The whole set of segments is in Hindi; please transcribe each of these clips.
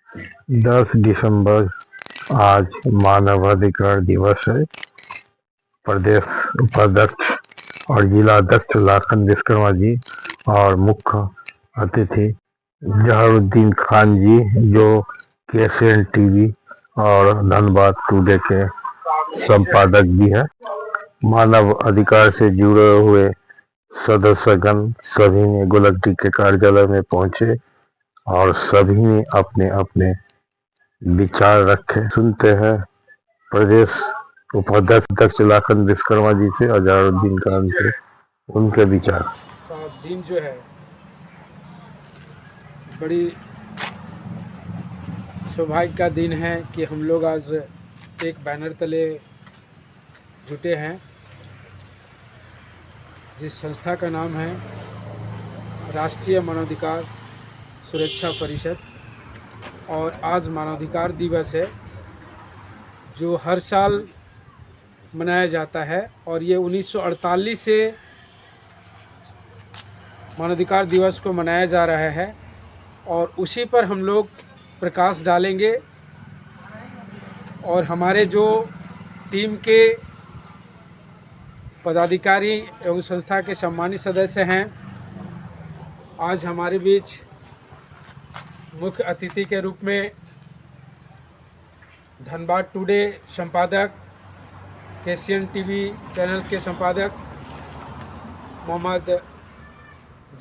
10 दिसंबर आज मानवाधिकार दिवस है। प्रदेश उपाध्यक्ष और जिला अध्यक्ष लाखन विश्वकर्मा जी और मुख्य अतिथि जहरुद्दीन खान जी, जो KCN टीवी और धनबाद टुडे के संपादक भी हैं। मानव अधिकार से जुड़े हुए सदस्यगण सभी ने गोलक डी के कार्यालय में पहुंचे और सभी ने अपने अपने विचार रखे। सुनते हैं प्रदेश उपाध्यक्ष लाखन विश्वकर्मा जी से और जहरुद्दीन खान से उनके विचार। का दिन जो है बड़ी सौभाग्य का दिन है कि हम लोग आज एक बैनर तले जुटे हैं, जिस संस्था का नाम है राष्ट्रीय मानवाधिकार सुरक्षा परिषद। और आज मानवाधिकार दिवस है जो हर साल मनाया जाता है और ये 1948 से मानवाधिकार दिवस को मनाया जा रहा है और उसी पर हम लोग प्रकाश डालेंगे। और हमारे जो टीम के पदाधिकारी एवं संस्था के सम्मानित सदस्य हैं, आज हमारे बीच मुख्य अतिथि के रूप में धनबाद टुडे संपादक, KCN टीवी चैनल के संपादक मोहम्मद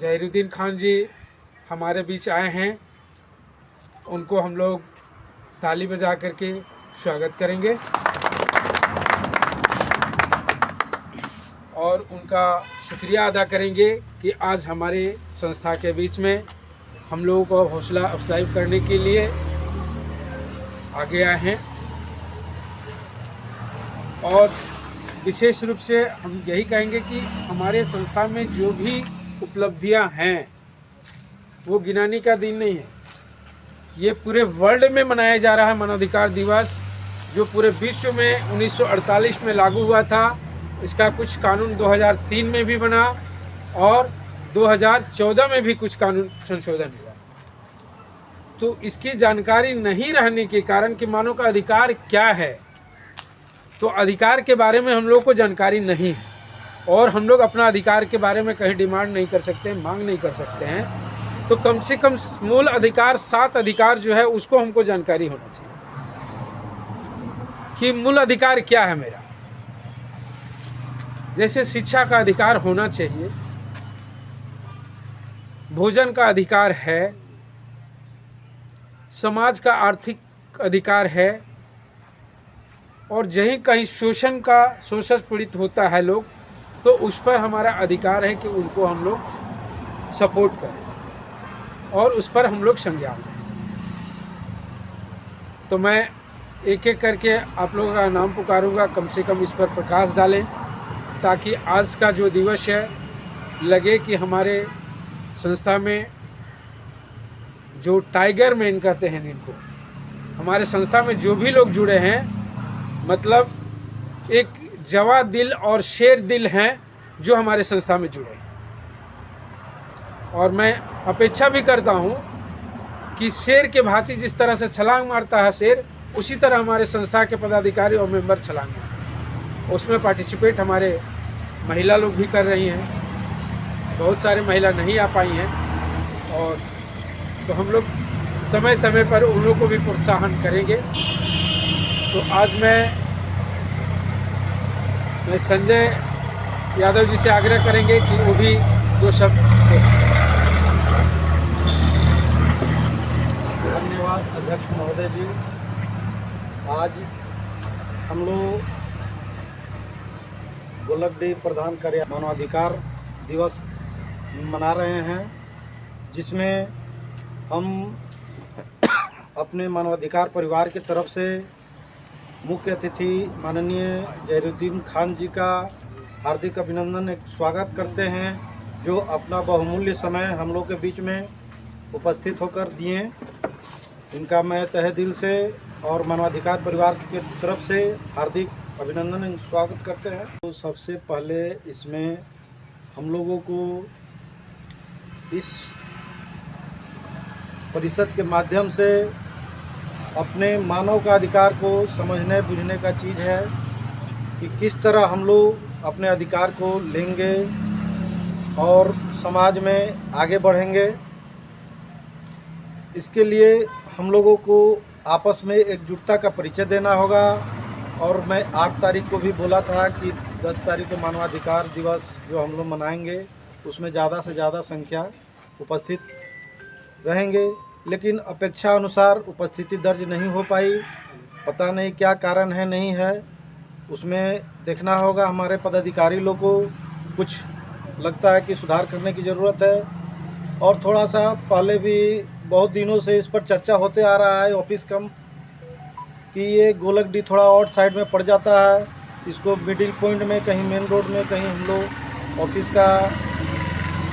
जहरुद्दीन खान जी हमारे बीच आए हैं। उनको हम लोग ताली बजा करके स्वागत करेंगे और उनका शुक्रिया अदा करेंगे कि आज हमारे संस्था के बीच में हम लोगों को हौसला अफजाई करने के लिए आगे आए हैं। और विशेष रूप से हम यही कहेंगे कि हमारे संस्था में जो भी उपलब्धियां हैं वो गिनाने का दिन नहीं है। ये पूरे वर्ल्ड में मनाया जा रहा है मानवाधिकार दिवस, जो पूरे विश्व में 1948 में लागू हुआ था। इसका कुछ कानून 2003 में भी बना और 2014 में भी कुछ कानून संशोधन हुआ। तो इसकी जानकारी नहीं रहने के कारण कि मानव का अधिकार क्या है, तो अधिकार के बारे में हम लोग को जानकारी नहीं है और हम लोग अपना अधिकार के बारे में कहीं डिमांड नहीं कर सकते, मांग नहीं कर सकते हैं। तो कम से कम मूल अधिकार 7 अधिकार जो है उसको हमको जानकारी होना चाहिए कि मूल अधिकार क्या है मेरा। जैसे शिक्षा का अधिकार होना चाहिए, भोजन का अधिकार है, समाज का आर्थिक अधिकार है, और जहीं कहीं शोषण पीड़ित होता है लोग, तो उस पर हमारा अधिकार है कि उनको हम लोग सपोर्ट करें और उस पर हम लोग संज्ञान लें। तो मैं एक एक करके आप लोगों का नाम पुकारूंगा, कम से कम इस पर प्रकाश डालें ताकि आज का जो दिवस है लगे कि हमारे संस्था में जो टाइगर मैन कहते हैं जिनको, हमारे संस्था में जो भी लोग जुड़े हैं, मतलब एक जवा दिल और शेर दिल हैं जो हमारे संस्था में जुड़े हैं। और मैं अपेक्षा भी करता हूं कि शेर के भांति जिस तरह से छलांग मारता है शेर, उसी तरह हमारे संस्था के पदाधिकारी और मेंबर छलांग मारते। उसमें पार्टिसिपेट हमारे महिला लोग भी कर रही हैं, बहुत सारे महिला नहीं आ पाई हैं, और तो हम लोग समय समय पर उन लोगों को भी प्रोत्साहन करेंगे। तो आज मैं संजय यादव जी से आग्रह करेंगे कि वो भी 2 शब्द। धन्यवाद अध्यक्ष महोदय जी। आज हम लोग गोलक डी प्रधान कार्य मानवाधिकार दिवस मना रहे हैं, जिसमें हम अपने मानवाधिकार परिवार की तरफ से मुख्य अतिथि माननीय जहरुद्दीन खान जी का हार्दिक अभिनंदन स्वागत करते हैं, जो अपना बहुमूल्य समय हम लोग के बीच में उपस्थित होकर दिए। इनका मैं तहे दिल से और मानवाधिकार परिवार की तरफ से हार्दिक अभिनंदन स्वागत करते हैं। तो सबसे पहले इसमें हम लोगों को इस परिषद के माध्यम से अपने मानव का अधिकार को समझने बुझने का चीज़ है कि किस तरह हम लोग अपने अधिकार को लेंगे और समाज में आगे बढ़ेंगे। इसके लिए हम लोगों को आपस में एकजुटता का परिचय देना होगा। और मैं 8 तारीख को भी बोला था कि 10 तारीख को मानवाधिकार दिवस जो हम लोग मनाएंगे उसमें ज़्यादा से ज़्यादा संख्या उपस्थित रहेंगे, लेकिन अपेक्षा अनुसार उपस्थिति दर्ज नहीं हो पाई। पता नहीं क्या कारण है, नहीं है, उसमें देखना होगा। हमारे पदाधिकारी लोग को कुछ लगता है कि सुधार करने की ज़रूरत है। और थोड़ा सा पहले भी बहुत दिनों से इस पर चर्चा होते आ रहा है ऑफिस कम कि ये गोलकडी थोड़ा आउट साइड में पड़ जाता है, इसको मिडिल पॉइंट में कहीं मेन रोड में कहीं हम लोग ऑफिस का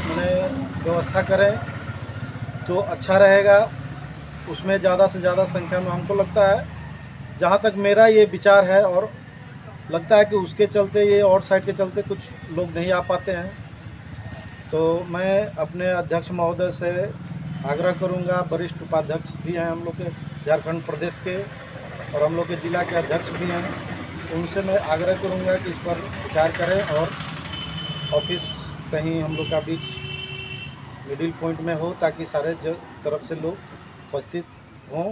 मैंने व्यवस्था करें तो अच्छा रहेगा। उसमें ज़्यादा से ज़्यादा संख्या में हमको लगता है, जहाँ तक मेरा ये विचार है, और लगता है कि उसके चलते ये आउट साइड के चलते कुछ लोग नहीं आ पाते हैं। तो मैं अपने अध्यक्ष महोदय से आग्रह करूंगा, वरिष्ठ उपाध्यक्ष भी हैं हम लोग के झारखंड प्रदेश के और हम लोग के ज़िला के अध्यक्ष भी हैं, उनसे मैं आग्रह करूंगा कि इस पर विचार करें और ऑफिस कहीं हम लोग का बीच मिडिल पॉइंट में हो ताकि सारे तरफ से लोग उपस्थित हों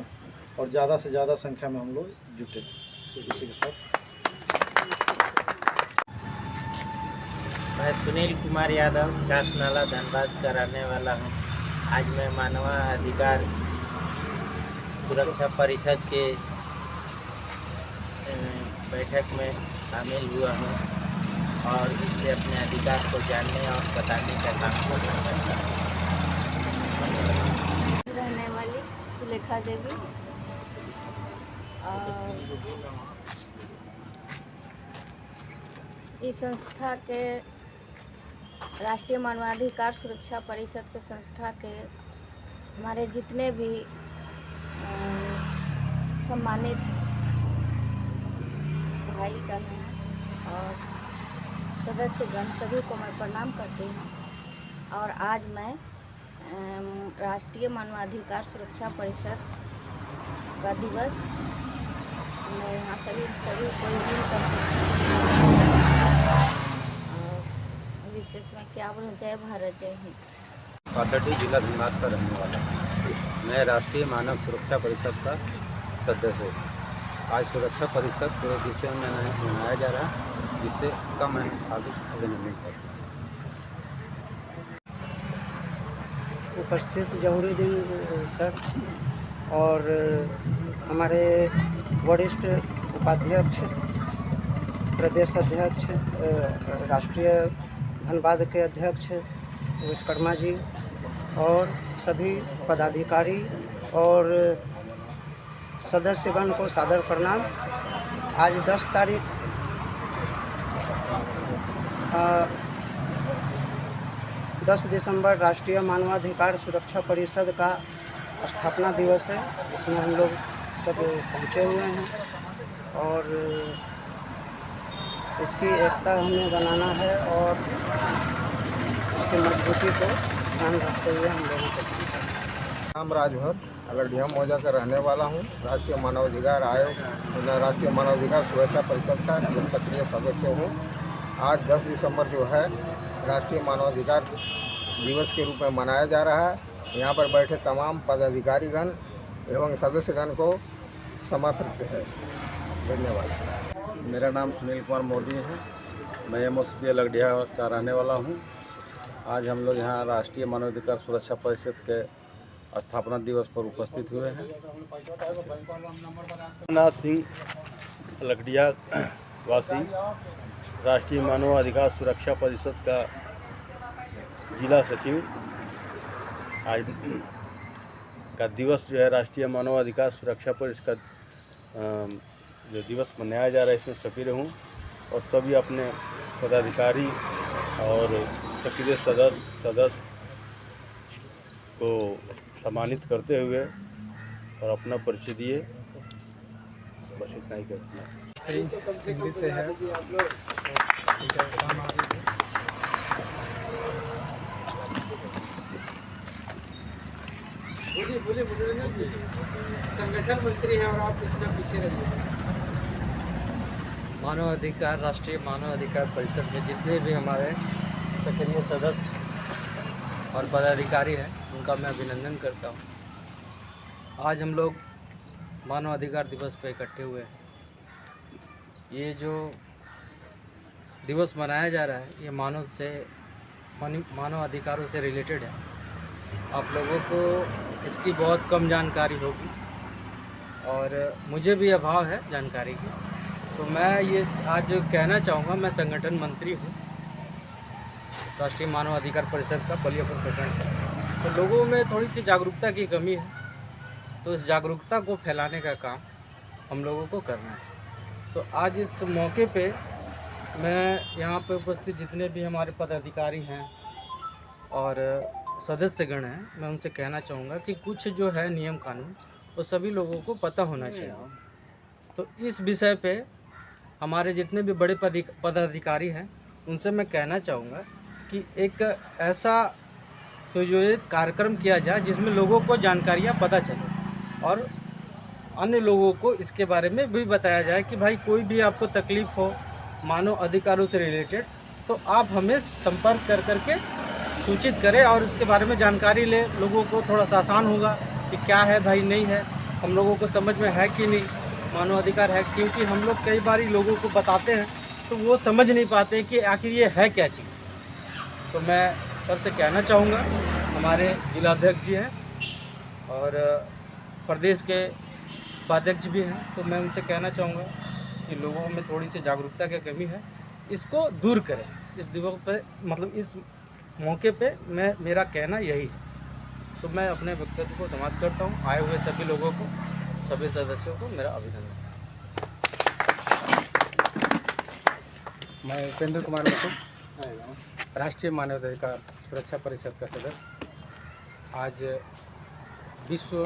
और ज़्यादा से ज़्यादा संख्या में हम लोग जुटें। इसी के साथ मैं सुनील कुमार यादव, चासनाला धनबाद का रहने वाला हूँ। आज मैं मानवाधिकार सुरक्षा परिषद के बैठक में शामिल हुआ हूँ और इससे अपने अधिकार को जानने और बताने का काम करना हूँ। रहने वाली सुलेखा देवी और इस संस्था के राष्ट्रीय मानवाधिकार सुरक्षा परिषद के संस्था के हमारे जितने भी सम्मानित भाई बहन और सदस्यगण सभी को मैं प्रणाम करती हूँ। और आज मैं राष्ट्रीय मानवाधिकार सुरक्षा परिषद का दिवस मैं यहाँ सभी को मिलकर विशेष में क्या बोलूँ, जय भारत जय हिंद। पाथरडी जिला धनबाद का रहने वाला हूँ। मैं राष्ट्रीय मानव सुरक्षा परिषद का सदस्य हूँ। आज सुरक्षा परिषद पूरे विषय में मनाया जा रहा है, जिससे का मैं आगे अभिनंदन करता हूँ। उपस्थित जहुरुद्दीन सर और हमारे वरिष्ठ उपाध्यक्ष, प्रदेश अध्यक्ष, राष्ट्रीय धनबाद के अध्यक्ष विश्वकर्मा जी और सभी पदाधिकारी और सदस्यगण को सादर प्रणाम। आज 10 तारीख 10 दिसंबर राष्ट्रीय मानवाधिकार सुरक्षा परिषद का स्थापना दिवस है। इसमें हम लोग सब पहुँचे हुए हैं और इसकी एकता हमें बनाना है और इसकी मजबूती को ध्यान रखते हुए हम लोगों को। नाम राजभर अगरडिया मौजा का रहने वाला हूँ। राष्ट्रीय मानवाधिकार आयोग, राष्ट्रीय मानवाधिकार सुरक्षा परिषद का एक सक्रिय सदस्य हूँ। आज 10 दिसंबर जो है राष्ट्रीय मानवाधिकार दिवस के रूप में मनाया जा रहा है। यहाँ पर बैठे तमाम पदाधिकारीगण एवं सदस्यगण को समर्पित है। धन्यवाद। मेरा नाम सुनील कुमार मोदी है। मैं MOCP अगरडिया का रहने वाला हूँ। आज हम लोग यहाँ राष्ट्रीय मानवाधिकार सुरक्षा परिषद के स्थापना दिवस पर उपस्थित हुए हैं। नाथ सिंह लकड़िया वासी, राष्ट्रीय मानवाधिकार सुरक्षा परिषद का जिला सचिव। आज का दिवस जो है राष्ट्रीय मानवाधिकार सुरक्षा परिषद का जो दिवस मनाया जा रहा है, इसमें सक्रिय हूँ और सभी अपने पदाधिकारी और सक्रिय सदस्य को सम्मानित करते हुए और अपना परिचय दिए। बस इतना ही कहते हैं। सिंगरी से है। बोलिए बोलिए मनोरंजन जी, संगठन मंत्री हैं और आप इतना पीछे रहिए। मानवाधिकार राष्ट्रीय मानवाधिकार परिषद में जितने भी हमारे सक्रिय सदस्य और पदाधिकारी हैं उनका मैं अभिनंदन करता हूं। आज हम लोग मानवाधिकार दिवस पर इकट्ठे हुए हैं। ये जो दिवस मनाया जा रहा है ये मानव अधिकारों से रिलेटेड है। आप लोगों को इसकी बहुत कम जानकारी होगी और मुझे भी अभाव है जानकारी की, तो मैं ये आज कहना चाहूँगा। मैं संगठन मंत्री हूँ राष्ट्रीय मानव अधिकार परिषद का बलियापुर प्रखंड से। तो लोगों में थोड़ी सी जागरूकता की कमी है, तो इस जागरूकता को फैलाने का काम हम लोगों को करना है। तो आज इस मौके पे मैं यहाँ पे उपस्थित जितने भी हमारे पदाधिकारी हैं और सदस्यगण हैं, मैं उनसे कहना चाहूँगा कि कुछ जो है नियम कानून वो सभी लोगों को पता होना चाहिए। तो इस विषय पे हमारे जितने भी बड़े पदाधिकारी हैं उनसे मैं कहना चाहूँगा कि एक ऐसा सुयोजित कार्यक्रम किया जाए जिसमें लोगों को जानकारियाँ पता चले और अन्य लोगों को इसके बारे में भी बताया जाए कि भाई कोई भी आपको तकलीफ़ हो मानव अधिकारों से रिलेटेड तो आप हमें संपर्क कर करके सूचित करें और उसके बारे में जानकारी ले। लोगों को थोड़ा सा आसान होगा कि क्या है भाई नहीं है, हम लोगों को समझ में है कि नहीं मानव अधिकार है। क्योंकि हम लोग कई बार लोगों को बताते हैं तो वो समझ नहीं पाते कि आखिर ये है क्या चीज़। तो मैं सबसे कहना चाहूँगा, हमारे जिलाध्यक्ष जी हैं और प्रदेश के उपाध्यक्ष भी हैं, तो मैं उनसे कहना चाहूँगा कि लोगों में थोड़ी सी जागरूकता की कमी है, इसको दूर करें। इस दिवस पे मतलब इस मौके पे मेरा कहना यही है। तो मैं अपने वक्तव्य को समाप्त करता हूँ। आए हुए सभी लोगों को, सभी सदस्यों को मेरा अभिनंदन। मैं उपेंद्र कुमार मुकुट, राष्ट्रीय मानवाधिकार सुरक्षा परिषद का सदस्य। आज विश्व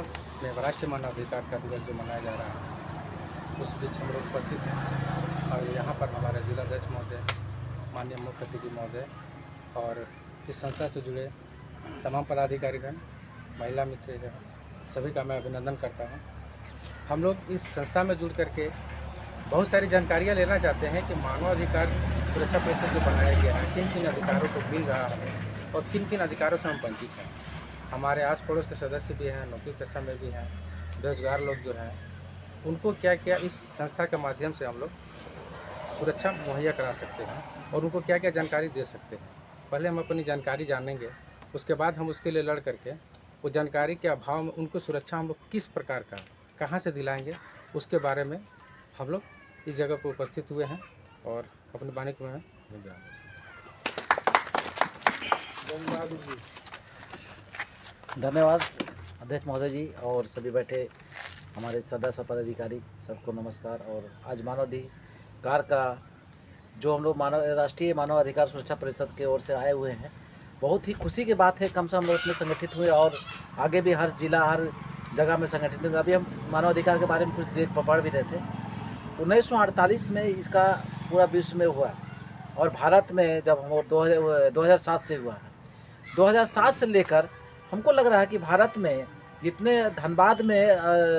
में राष्ट्रीय मानवाधिकार का दिवस जो मनाया जा रहा है उस बीच हम लोग उपस्थित हैं और यहाँ पर हमारे जिलाध्यक्ष महोदय, माननीय मुख्य अतिथि महोदय और इस संस्था से जुड़े तमाम पदाधिकारीगण, महिला मित्र सभी का मैं अभिनंदन करता हूँ। हम लोग इस संस्था में जुड़ करके बहुत सारी जानकारियाँ लेना चाहते हैं कि मानवाधिकार सुरक्षा परिषद जो बनाया गया है किन किन अधिकारों को मिल रहा है और किन किन अधिकारों से हम वंचित हैं। हमारे आस पड़ोस के सदस्य भी हैं, नौकरी पेशा में भी हैं, बेरोजगार लोग जो हैं उनको क्या क्या इस संस्था के माध्यम से हम लोग सुरक्षा मुहैया करा सकते हैं और उनको क्या क्या जानकारी दे सकते हैं। पहले हम अपनी जानकारी जानेंगे, उसके बाद हम उसके लिए लड़ करके वो जानकारी के अभाव में उनको सुरक्षा हम लोग किस प्रकार का कहाँ से दिलाएंगे उसके बारे में हम लोग इस जगह पर उपस्थित हुए हैं और अपने बानी को मैं धन्यवाद अध्यक्ष महोदय जी और सभी बैठे हमारे सदस्य पदाधिकारी सबको नमस्कार। और आज मानवाधिकार का जो हम लोग राष्ट्रीय मानव अधिकार सुरक्षा परिषद की ओर से आए हुए हैं, बहुत ही खुशी की बात है। कम से हम लोग इतने संगठित हुए और आगे भी हर जिला हर जगह में संगठित हुए। अभी हम मानवाधिकार के बारे में कुछ देर पढ़ भी रहे थे। 1948 में इसका पूरा विश्व में हुआ और भारत में जब हम 2007 से हुआ है। 2007 से लेकर हमको लग रहा है कि भारत में जितने धनबाद में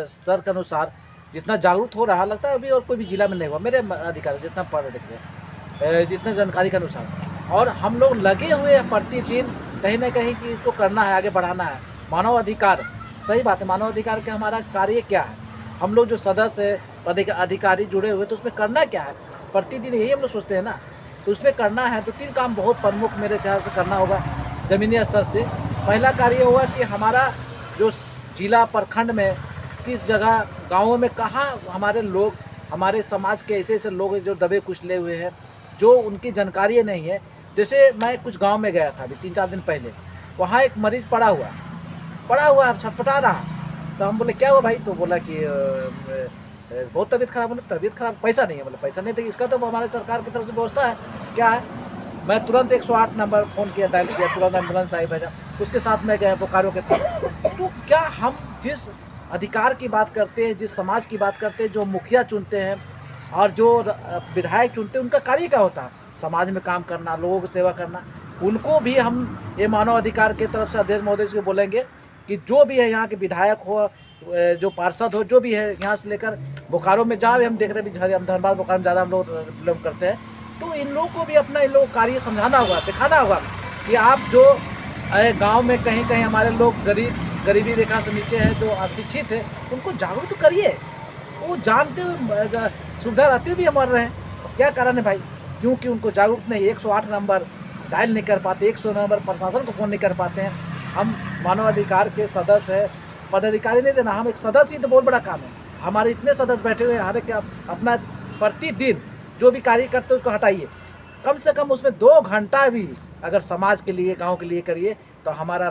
सर के अनुसार जितना जागरूक हो रहा लगता है अभी और कोई भी जिला में नहीं हुआ मेरे अधिकार जितना पढ़ देखते जितने जानकारी के अनुसार। और हम लोग लगे हुए हैं प्रतिदिन कहीं ना कहीं कि इसको करना है, आगे बढ़ाना है। मानव अधिकार सही बात है, मानव अधिकार का हमारा कार्य क्या है, हम लोग जो सदस्य अधिकारी जुड़े हुए तो उसमें करना क्या है, प्रतिदिन यही हम लोग सोचते हैं ना। तो उसमें करना है तो 3 काम बहुत प्रमुख मेरे ख्याल से करना होगा ज़मीनी स्तर से। पहला कार्य होगा कि हमारा जो जिला प्रखंड में किस जगह गाँवों में कहाँ हमारे लोग, हमारे समाज के ऐसे ऐसे लोग जो दबे कुचले हुए हैं, जो उनकी जानकारी नहीं है। जैसे मैं कुछ गांव में गया था अभी 3-4 दिन पहले, वहाँ एक मरीज़ पड़ा हुआ छटपटा रहा। तो हम बोले क्या हुआ भाई, तो बोला कि बहुत तबीयत खराब। बोले तबीयत खराब, पैसा नहीं है। बोले पैसा नहीं, तो इसका तो हमारे सरकार की तरफ से व्यवस्था है। क्या है, मैं तुरंत 108 नंबर फ़ोन किया, डायल किया, तुरंत एम्बुलेंस आई भेजा, उसके साथ में गए बोकारो के तरफ। तो क्या हम जिस अधिकार की बात करते हैं, जिस समाज की बात करते हैं, जो मुखिया चुनते हैं और जो विधायक चुनते हैं, उनका कार्य क्या होता है, समाज में काम करना, लोगों की सेवा करना। उनको भी हम ये मानव अधिकार की तरफ से अध्यक्ष महोदय से बोलेंगे कि जो भी है यहाँ के विधायक हो, जो पार्षद हो, जो भी है, यहाँ से लेकर बोकारो में जहाँ भी हम देख रहे हैं, हम धनबाद बोकारो में ज़्यादा हम लोग बिलोंग करते हैं, तो इन लोगों को भी अपना इन लोगों को कार्य समझाना होगा, दिखाना होगा कि आप जो गांव में कहीं कहीं हमारे लोग गरीबी रेखा से नीचे हैं, जो अशिक्षित है, उनको जागरूक तो करिए। वो जानते हुए सुविधा रहते हुए भी हम मर रहे हैं, क्या कारण है भाई? क्योंकि उनको जागरूक नहीं, 108 नंबर डायल नहीं कर पाते, 100 नंबर प्रशासन को फ़ोन नहीं कर पाते हैं। हम मानवाधिकार के सदस्य है, पदाधिकारी नहीं देना, हम एक सदस्य ही तो बहुत बड़ा काम है। हमारे इतने सदस्य बैठे हुए हैं, हर एक अपना प्रतिदिन जो भी कार्य करते हैं उसको हटाइए, कम से कम उसमें 2 घंटा भी अगर समाज के लिए, गांव के लिए करिए, तो हमारा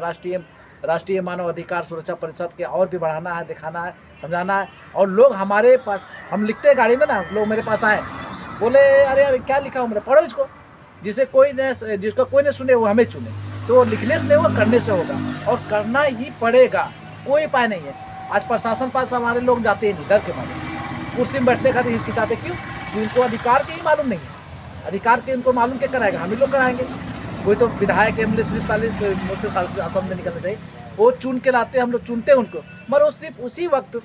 राष्ट्रीय मानव अधिकार सुरक्षा परिषद के और भी बढ़ाना है, दिखाना है, समझाना है। और लोग हमारे पास, हम लिखते हैं गाड़ी में ना, लोग मेरे पास आए, बोले अरे अरे क्या लिखा हूँ, मेरे पढ़ो इसको, जिसका कोई नहीं सुने वो हमें चुने। तो लिखने से नहीं होगा, करने से होगा, और करना ही पड़ेगा, कोई उपाय नहीं है। आज प्रशासन पास हमारे लोग जाते ही नहीं, डर के मारे, कुर्सी में बैठने खातिर हिचकिचाते। क्यों? उनको अधिकार के ही मालूम नहीं है। अधिकार के उनको मालूम क्या कराएगा, हम ही लोग कराएंगे। कोई तो विधायक एमएलए सिर्फ साले मुझसे असम में निकलना चाहिए, वो चुन के लाते, हम लोग चुनते हैं उनको, मगर वो सिर्फ उसी वक्त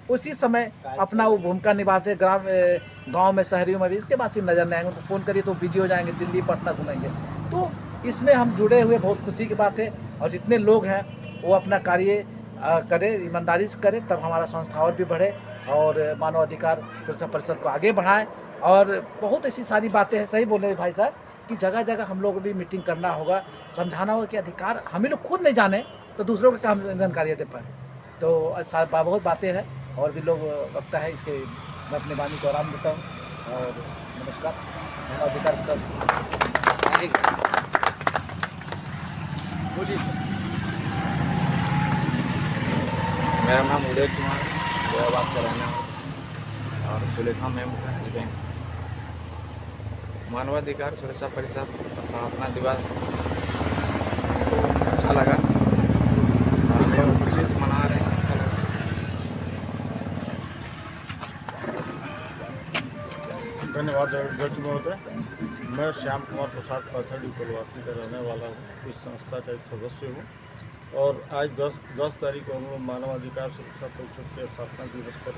उसी समय अपना वो भूमिका निभाते गांव में, शहरियों में भी। इसके बाद फिर नजर नहीं आएंगे, उनको फ़ोन करिए तो बिजी हो जाएंगे, दिल्ली पटना घूमेंगे। तो इसमें हम जुड़े हुए बहुत खुशी की बात है, और जितने लोग हैं वो अपना कार्य करें, ईमानदारी से करें, तब हमारा संस्था और भी बढ़े और मानव अधिकार सुरक्षा परिषद को आगे बढ़ाएं। और बहुत ऐसी सारी बातें हैं, सही बोले भाई साहब, कि जगह जगह हम लोग भी मीटिंग करना होगा, समझाना होगा कि अधिकार हम ही लोग खुद नहीं जाने तो दूसरों को काम जानकारी दे पाए। तो बहुत बातें हैं और भी लोग वक्ता है, इसके मैं अपनी वाणी को आराम देता हूँ और नमस्कार। मानव अधिकार बोलिए सर। मेरा नाम उदय कुमार, गोयाबाद का रहने वाला और सुलेखा मैम का हस्बैंड। मानवाधिकार सुरक्षा परिषद स्थापना दिवस अच्छा लगा और हम लोग खुशी से मना रहे हैं। धन्यवाद अध्यक्ष महोदय। मैं श्याम कुमार प्रसाद पाथड़ी कोलवासी का रहने वाला हूँ, इस संस्था का एक सदस्य हूँ। और आज 10 तारीख को हम लोग मानवाधिकार सुरक्षा परिषद के स्थापना दिवस पर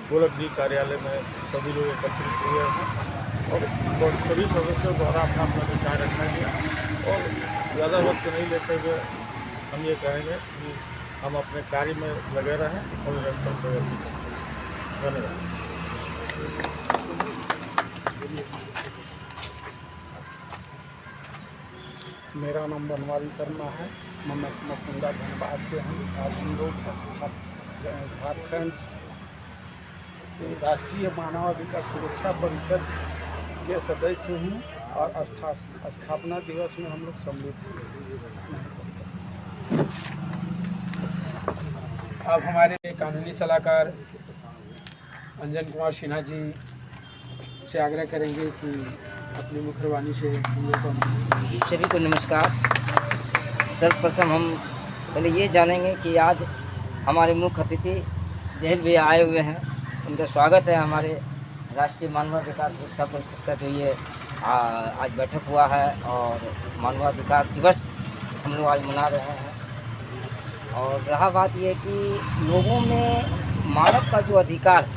गोलकडी कार्यालय में सभी लोग एकत्रित हुए हैं और सभी सदस्यों द्वारा अपना अपना विचार रखा गया। और ज़्यादा वक्त नहीं लेते हुए हम ये कहेंगे कि हम अपने कार्य में लगे रहें और निरंतर प्रगति करें। धन्यवाद। मेरा नाम बनवारी शर्मा है, मैं मकुंदा धनबाद से हूँ। आज हम लोग झारखंड राष्ट्रीय मानवाधिकार सुरक्षा परिषद के सदस्य हूँ और स्थापना दिवस में हम लोग सम्मिलित हुए। अब हमारे कानूनी सलाहकार अंजन कुमार सिन्हा जी से आग्रह करेंगे कि अपनी मुख्यवाणी से हम लोग को। सभी को नमस्कार। सर्वप्रथम हम पहले ये जानेंगे कि आज हमारे मुख्य अतिथि जहल भैया आए हुए हैं, उनका स्वागत है। हमारे राष्ट्रीय मानवाधिकार सुरक्षा परिषद का जो ये आज बैठक हुआ है और मानवाधिकार दिवस हम लोग आज मना रहे हैं। और रहा बात ये कि लोगों में मानव का जो अधिकार,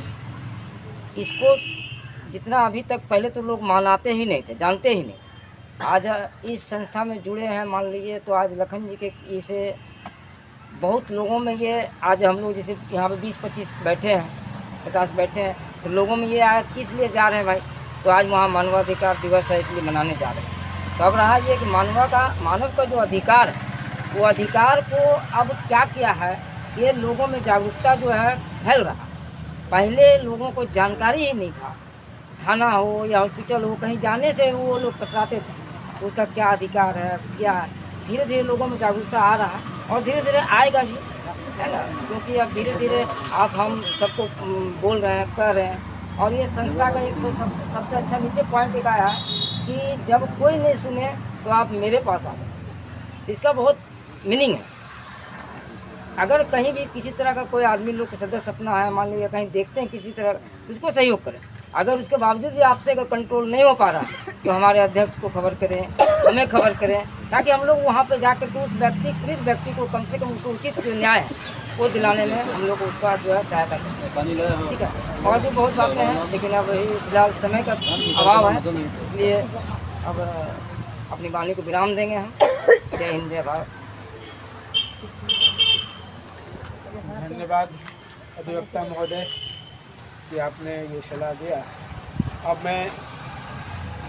इसको जितना अभी तक पहले तो लोग मानते ही नहीं थे, जानते ही नहीं। आज इस संस्था में जुड़े हैं, मान लीजिए तो आज लखन जी के इसे बहुत लोगों में ये, आज हम लोग जैसे यहाँ पे 20-25 बैठे हैं, 50 बैठे हैं, तो लोगों में ये आया किस लिए जा रहे हैं भाई, तो आज वहाँ मानवाधिकार दिवस है इसलिए मनाने जा रहे हैं। तो अब रहा ये कि मानव का जो अधिकार, वो अधिकार को अब क्या किया है, ये लोगों में जागरूकता जो है फैल रहा। पहले लोगों को जानकारी ही नहीं था, थाना हो या हॉस्पिटल हो, कहीं जाने से वो लोग कतराते थे, उसका क्या अधिकार है, क्या है। धीरे धीरे लोगों में जागरूकता आ रहा है और धीरे धीरे आएगा भी, है ना, क्योंकि अब धीरे धीरे आप हम सबको बोल रहे हैं, कर रहे हैं। और ये संस्था का एक सबसे अच्छा नीचे पॉइंट एक आया है कि जब कोई नहीं सुने तो आप मेरे पास आ गए। इसका बहुत मीनिंग है। अगर कहीं भी किसी तरह का कोई आदमी लोग सदस्य अपना है, मान लीजिए कहीं देखते हैं किसी तरह, तो उसको सहयोग करें। अगर उसके बावजूद भी आपसे अगर कंट्रोल नहीं हो पा रहा तो हमारे अध्यक्ष को खबर करें हमें खबर करें, ताकि हम लोग वहाँ पे जाकर के उस व्यक्ति पीड़ित व्यक्ति को कम से कम उसको उचित जो न्याय है वो दिलाने में हम लोग उसका जो है सहायता करें। ठीक है, और भी बहुत बातें हैं, लेकिन अब यही फिलहाल समय का अभाव है, इसलिए अब अपनी वाणी को विराम देंगे हम। जय हिंद, जय भारत। धन्यवाद अधिवक्ता महोदय कि आपने ये सलाह दिया। अब मैं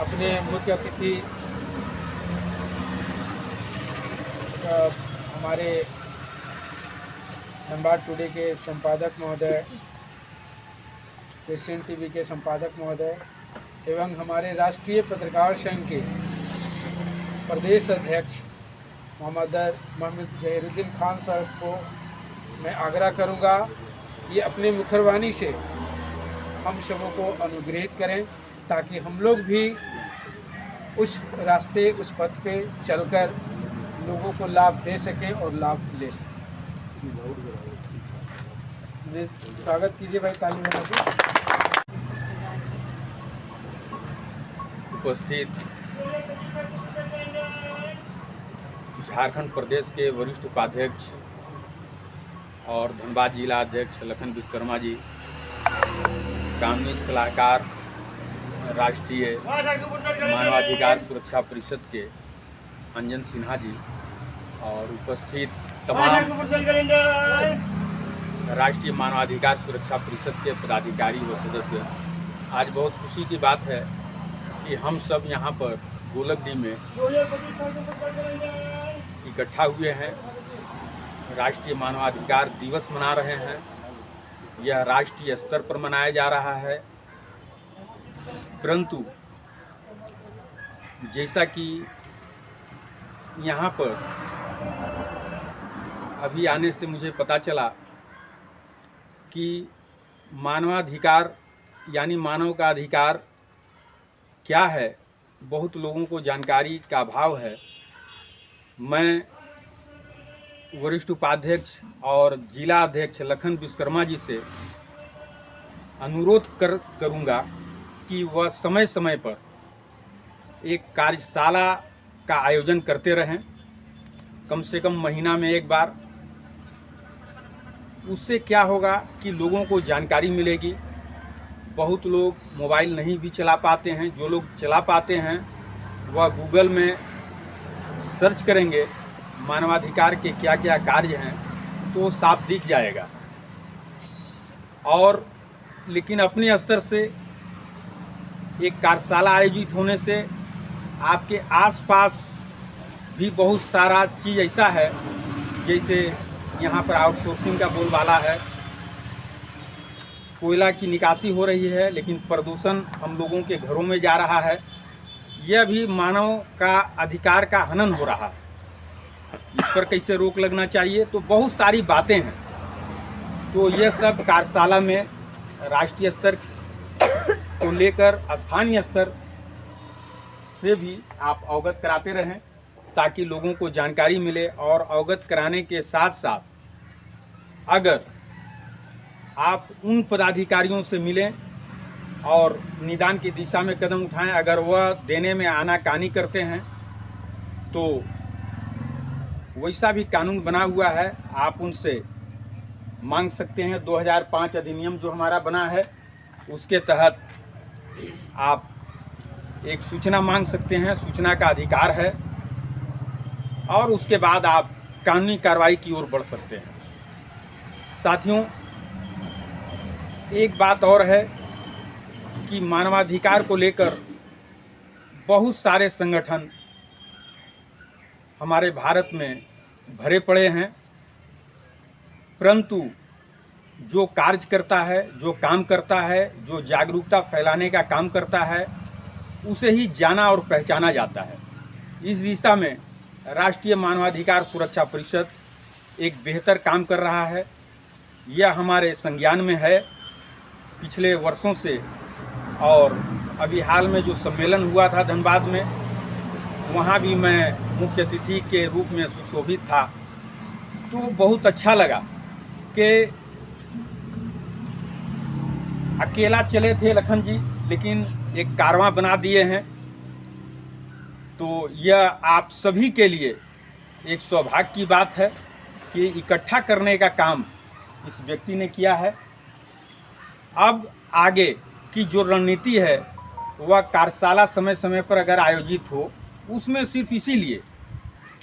अपने मुख्य अतिथि हमारे धनबाद टुडे के संपादक महोदय, एशियन टीवी के संपादक महोदय एवं हमारे राष्ट्रीय पत्रकार संघ के प्रदेश अध्यक्ष मोहम्मद जहीरुद्दीन खान साहब को मैं आग्रह करूंगा कि अपने मुखरवाणी से हम सबों को अनुग्रहित करें, ताकि हम लोग भी उस रास्ते, उस पथ पे चलकर लोगों को लाभ दे सकें और लाभ ले सकें। स्वागत कीजिए भाई, ताली बजा के। उपस्थित झारखंड प्रदेश के वरिष्ठ उपाध्यक्ष और धनबाद जिला अध्यक्ष लखन विश्वकर्मा जी, कानूनी सलाहकार राष्ट्रीय मानवाधिकार सुरक्षा परिषद के अंजन सिन्हा जी और उपस्थित तमाम राष्ट्रीय मानवाधिकार सुरक्षा परिषद के पदाधिकारी व सदस्य, आज बहुत खुशी की बात है कि हम सब यहाँ पर गोलकडी में इकट्ठा हुए हैं। राष्ट्रीय मानवाधिकार दिवस मना रहे हैं। यह राष्ट्रीय स्तर पर मनाया जा रहा है, परंतु जैसा कि यहाँ पर अभी आने से मुझे पता चला कि मानवाधिकार यानी मानव का अधिकार क्या है, बहुत लोगों को जानकारी का अभाव है। मैं वरिष्ठ उपाध्यक्ष और जिला अध्यक्ष लखन विश्वकर्मा जी से अनुरोध करूंगा कि वह समय समय पर एक कार्यशाला का आयोजन करते रहें, कम से कम महीना में एक बार। उससे क्या होगा कि लोगों को जानकारी मिलेगी। बहुत लोग मोबाइल नहीं भी चला पाते हैं, जो लोग चला पाते हैं वह गूगल में सर्च करेंगे मानवाधिकार के क्या क्या कार्य हैं तो साफ दिख जाएगा। और लेकिन अपने स्तर से एक कार्यशाला आयोजित होने से आपके आसपास भी बहुत सारा चीज़ ऐसा है, जैसे यहाँ पर आउटसोर्सिंग का बोलबाला है, कोयला की निकासी हो रही है, लेकिन प्रदूषण हम लोगों के घरों में जा रहा है। यह भी मानव का अधिकार का हनन हो रहा है। इस पर कैसे रोक लगना चाहिए, तो बहुत सारी बातें हैं। तो यह सब कार्यशाला में राष्ट्रीय स्तर को लेकर स्थानीय स्तर से भी आप अवगत कराते रहें, ताकि लोगों को जानकारी मिले। और अवगत कराने के साथ साथ अगर आप उन पदाधिकारियों से मिलें और निदान की दिशा में कदम उठाएं, अगर वह देने में आनाकानी करते हैं तो वैसा भी कानून बना हुआ है, आप उनसे मांग सकते हैं। 2005 अधिनियम जो हमारा बना है उसके तहत आप एक सूचना मांग सकते हैं, सूचना का अधिकार है, और उसके बाद आप कानूनी कार्रवाई की ओर बढ़ सकते हैं। साथियों, एक बात और है कि मानवाधिकार को लेकर बहुत सारे संगठन हमारे भारत में भरे पड़े हैं, परंतु जो कार्य करता है, जो काम करता है, जो जागरूकता फैलाने का काम करता है, उसे ही जाना और पहचाना जाता है। इस दिशा में राष्ट्रीय मानवाधिकार सुरक्षा परिषद एक बेहतर काम कर रहा है। यह हमारे संज्ञान में है पिछले वर्षों से, और अभी हाल में जो सम्मेलन हुआ था धनबाद में, वहाँ भी मैं मुख्य अतिथि के रूप में सुशोभित था। तो बहुत अच्छा लगा कि अकेला चले थे लखन जी, लेकिन एक कारवां बना दिए हैं। तो यह आप सभी के लिए एक सौभाग्य की बात है कि इकट्ठा करने का काम इस व्यक्ति ने किया है। अब आगे की जो रणनीति है वह कार्यशाला समय समय पर अगर आयोजित हो, उसमें सिर्फ इसीलिए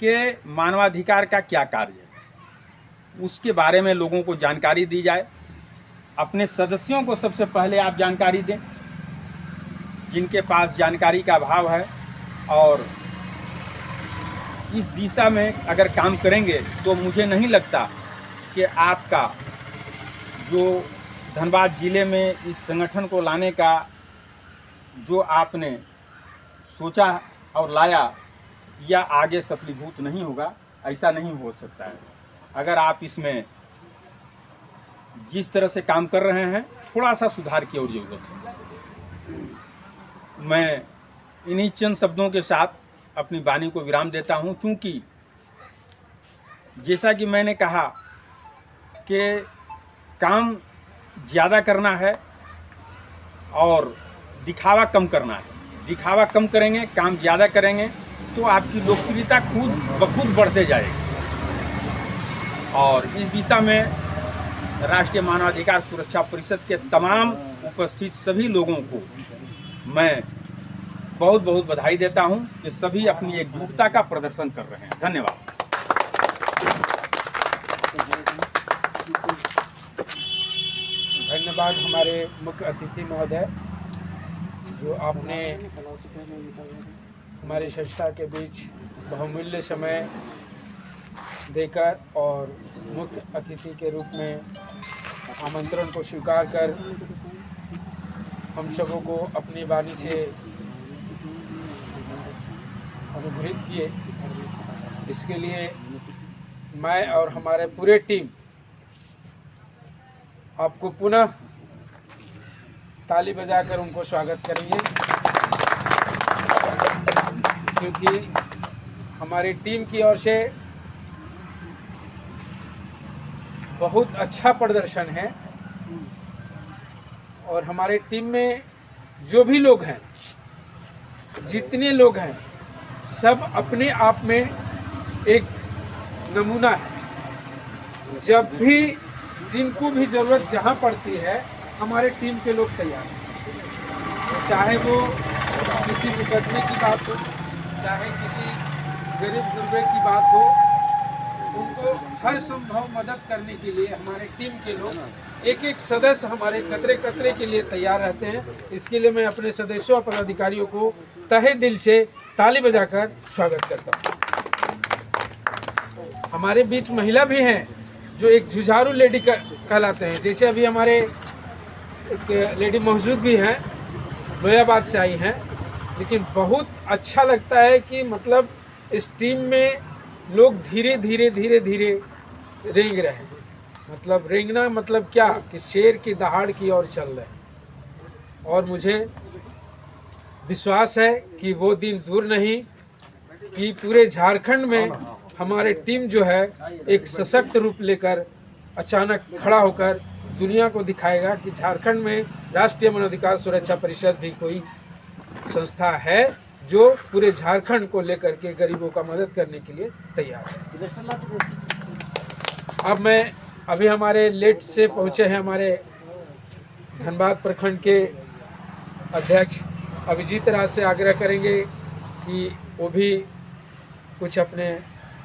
कि मानवाधिकार का क्या कार्य है उसके बारे में लोगों को जानकारी दी जाए। अपने सदस्यों को सबसे पहले आप जानकारी दें जिनके पास जानकारी का अभाव है, और इस दिशा में अगर काम करेंगे तो मुझे नहीं लगता कि आपका जो धनबाद ज़िले में इस संगठन को लाने का जो आपने सोचा और लाया या आगे सफलीभूत नहीं होगा, ऐसा नहीं हो सकता है। अगर आप इसमें जिस तरह से काम कर रहे हैं थोड़ा सा सुधार की और ज़रूरत है। मैं इन्हीं चंद शब्दों के साथ अपनी वाणी को विराम देता हूं, क्योंकि जैसा कि मैंने कहा कि काम ज़्यादा करना है और दिखावा कम करना है। दिखावा कम करेंगे, काम ज़्यादा करेंगे तो आपकी लोकप्रियता खुद ब खुद बढ़ते जाएगी। और इस दिशा में राष्ट्रीय मानवाधिकार सुरक्षा परिषद के तमाम उपस्थित सभी लोगों को मैं बहुत बहुत बधाई देता हूं कि सभी अपनी एकजुटता का प्रदर्शन कर रहे हैं। धन्यवाद। धन्यवाद हमारे मुख्य अतिथि महोदय, जो आपने हमारी संस्था के बीच बहुमूल्य समय देकर और मुख्य अतिथि के रूप में आमंत्रण को स्वीकार कर हम सबों को अपनी वाणी से अनुग्रहित किए। इसके लिए मैं और हमारे पूरे टीम आपको पुनः ताली बजाकर उनको स्वागत करेंगे, क्योंकि हमारी टीम की ओर से बहुत अच्छा प्रदर्शन है। और हमारे टीम में जो भी लोग हैं, जितने लोग हैं, सब अपने आप में एक नमूना है। जब भी जिनको भी ज़रूरत जहाँ पड़ती है, हमारे टीम के लोग तैयार हैं। चाहे वो किसी मुकदमे की बात हो, चाहे किसी गरीब गुरबे की बात हो, उनको हर संभव मदद करने के लिए हमारे टीम के लोग एक एक सदस्य हमारे कतरे कतरे के लिए तैयार रहते हैं। इसके लिए मैं अपने सदस्यों और पदाधिकारियों को तहे दिल से ताली बजाकर स्वागत करता हूँ। हमारे बीच महिला भी हैं जो एक जुझारू लेडी कहलाते हैं। जैसे अभी हमारे एक लेडी मौजूद भी हैं, लोयाबाद से आई हैं, लेकिन बहुत अच्छा लगता है कि मतलब इस टीम में लोग धीरे धीरे धीरे धीरे रेंग रहे हैं। मतलब रेंगना मतलब क्या कि शेर की दहाड़ की ओर चल रहे हैं। और मुझे विश्वास है कि वो दिन दूर नहीं कि पूरे झारखंड में हमारे टीम जो है एक सशक्त रूप लेकर अचानक खड़ा होकर दुनिया को दिखाएगा कि झारखंड में राष्ट्रीय मानवाधिकार सुरक्षा परिषद भी कोई संस्था है जो पूरे झारखंड को लेकर के गरीबों का मदद करने के लिए तैयार है। अब मैं अभी हमारे लेट से पहुंचे हैं हमारे धनबाद प्रखंड के अध्यक्ष अभिजीत राज से आग्रह करेंगे कि वो भी कुछ अपने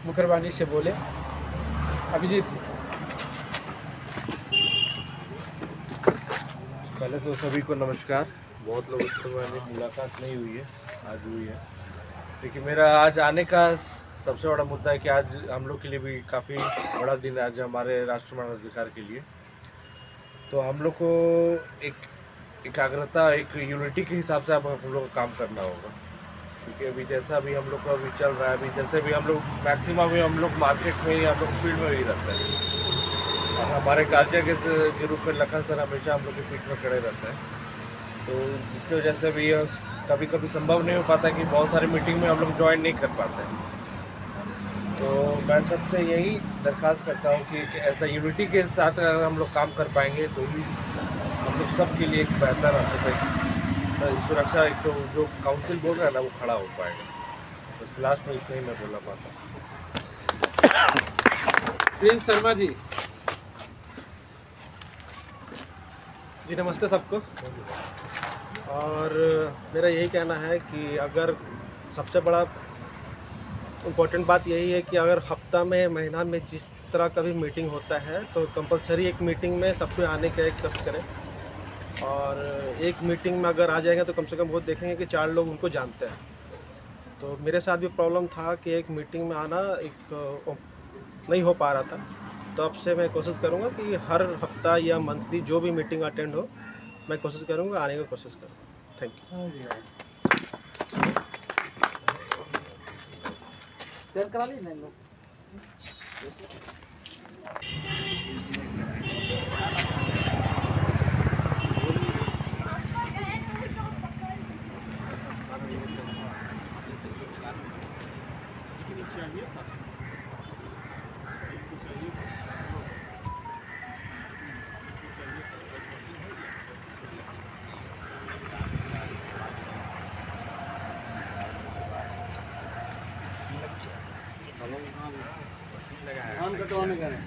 मुखरबानी से बोले। अभिजीत जी। पहले तो सभी को नमस्कार। बहुत लोगों से मैंने मुलाकात नहीं हुई है, आज हुई है। लेकिन मेरा आज आने का सबसे बड़ा मुद्दा है कि आज हम लोग के लिए भी काफ़ी बड़ा दिन है आज हमारे राष्ट्रीय मानवाधिकार के लिए। तो हम लोग को एक एकाग्रता, एक यूनिटी के हिसाब से अब हम लोग को काम करना होगा, क्योंकि अभी जैसा भी हम लोग का अभी चल रहा है, अभी जैसे भी हम लोग मैक्सिमम भी हम लोग मार्केट में ही, हम लोग फील्ड में ही रहते हैं। और हमारे गार्जियन के रूप में लखन सर हमेशा हम लोग के पीठ में खड़े रहते हैं। तो जिसकी वजह से भी कभी कभी संभव नहीं हो पाता कि बहुत सारी मीटिंग में हम लोग ज्वाइन नहीं कर पाते हैं। तो मैं सबसे यही दरख्वास्त करता हूँ कि ऐसा यूनिटी के साथ अगर हम लोग काम कर पाएंगे तो ही हम लोग सब के लिए एक बेहतर रास्ते सुरक्षा, एक तो जो काउंसिल बोल रहा है ना, वो खड़ा हो पाएगा। बस लास्ट में इतना ही मैं बोलना पाता हूँ। प्रिंस शर्मा जी। जी नमस्ते सबको। और मेरा यही कहना है कि अगर सबसे बड़ा इम्पोर्टेंट बात यही है कि अगर हफ्ता में महीना में जिस तरह का भी मीटिंग होता है तो कंपलसरी एक मीटिंग में सबको आने का एक कष्ट करें। और एक मीटिंग में अगर आ जाएंगे तो कम से कम वो देखेंगे कि 4 लोग उनको जानते हैं। तो मेरे साथ भी प्रॉब्लम था कि एक मीटिंग में आना नहीं हो पा रहा था। तो अब से मैं कोशिश करूँगा कि हर हफ्ता या मंथली जो भी मीटिंग अटेंड हो मैं कोशिश करूँगा आने की कोशिश करूँगा। Thank you. शेयर करा लीजिए लोग। धान कटवाने का है।